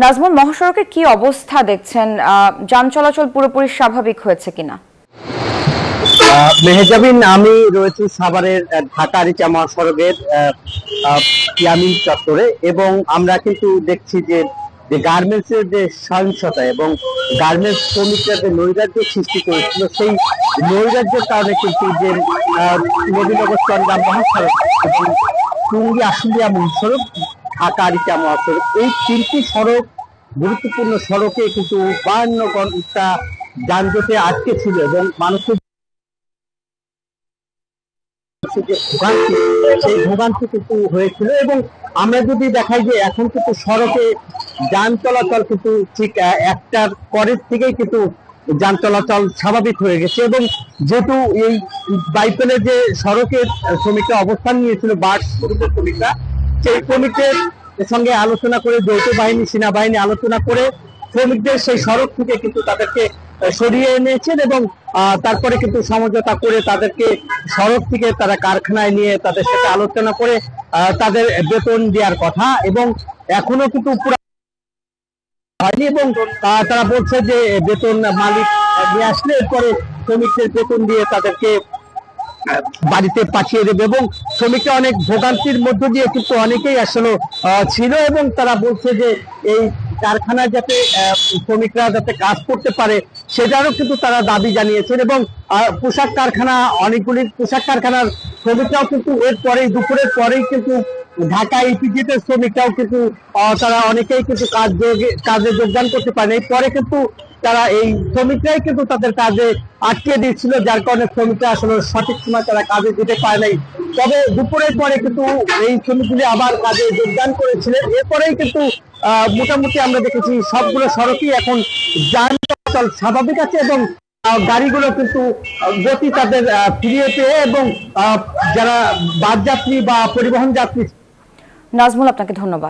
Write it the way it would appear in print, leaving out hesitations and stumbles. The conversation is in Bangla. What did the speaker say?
নাজমুল, মহাসড়কের কি অবস্থা দেখছেন? যান চলাচল পুরোপুরি স্বাভাবিক হয়েছে কিনা? মেহজাবিন, আমি রয়েছি সাভারের ঢাকা-আরিচা মহাসড়কের ইয়ামিন চত্বরে এবং আমরা কিন্তু দেখছি যে গার্মেন্টস এর যে সহিংসতা এবং গার্মেন্টস শ্রমিকরা যে নৈরাজ্য সৃষ্টি করেছিল, সেই নৈরাজ্যের কারণে কিন্তু যে নবীনগর চট্টগ্রাম মহাসড়ক এবং টুঙ্গি আশুলিয়া মহাসড়ক, ঢাকা-আরিচা মহাসড়ক, এই তিনটি সড়ক গুরুত্বপূর্ণ সড়কে কিন্তু 52 ঘন্টা যানজটে আটকে ছিল এবং মানুষের যে ভোগান্তি, সেই ভোগান্তি কিন্তু হয়েছিল। এবং আমরা যদি দেখাই যে এখন কিন্তু সড়কে যান চলাচল কিন্তু ঠিক একটার পরের থেকেই কিন্তু যান চলাচল স্বাভাবিক হয়ে গেছে। এবং যেহেতু এই বাইপেলের যে সড়কের শ্রমিকরা অবস্থান নিয়েছিল, বাস শ্রমিকরা, সেই শ্রমিকদের সঙ্গে আলোচনা করে যৌথ বাহিনী, সেনাবাহিনী আলোচনা করে শ্রমিকদের সেই সড়ক থেকে কিন্তু তাদেরকে সরিয়ে এনেছেন এবং তারপরে কিন্তু সমঝোতা করে তাদেরকে সড়ক থেকে তারা কারখানায় নিয়ে তাদের সাথে আলোচনা করে তাদের বেতন দেওয়ার কথা। এবং এখনো কিন্তু পুরো হয়নি এবং তারা বলছে যে বেতন মালিক নিয়ে আসলে এরপরে শ্রমিকদের বেতন দিয়ে তাদেরকে বাড়িতে পাঠিয়ে দেবে। এবং শ্রমিকরা অনেক ভোগান্তির মধ্য দিয়ে কিন্তু অনেকেই আসলে ছিল এবং তারা বলছে যে এই কারখানায় যাতে শ্রমিকরা যাতে কাজ করতে পারে সেটারও কিন্তু তারা দাবি জানিয়েছেন। এবং পোশাক কারখানা, অনেকগুলি পোশাক কারখানার শ্রমিকরাও কিন্তু এরপরেই, দুপুরের পরেই কিন্তু ঢাকা ইপিজেডের শ্রমিকরাও কিন্তু তারা অনেকেই কিন্তু কাজে যোগদান করতে পারেন। এই পরে কিন্তু তারা এই শ্রমিকরাই কিন্তু তাদের কাজে আটকে দিয়েছিল, যার কারণে শ্রমিকরা আসলে সঠিক সময় তারা কাজে যেতে পারে নাই। তবে দুপুরের পরে কিন্তু এই শ্রমিকগুলি আবার কাজে যোগদান করেছিলেন। এরপরেই কিন্তু মোটামুটি আমরা দেখেছি সবগুলো সড়কই এখন যান চলাচল স্বাভাবিক আছে এবং গাড়িগুলো কিন্তু গতি তাদের ফিরিয়ে পেয়ে এবং যারা বাস যাত্রী বা পরিবহন যাত্রী। নাজমুল, আপনাকে ধন্যবাদ।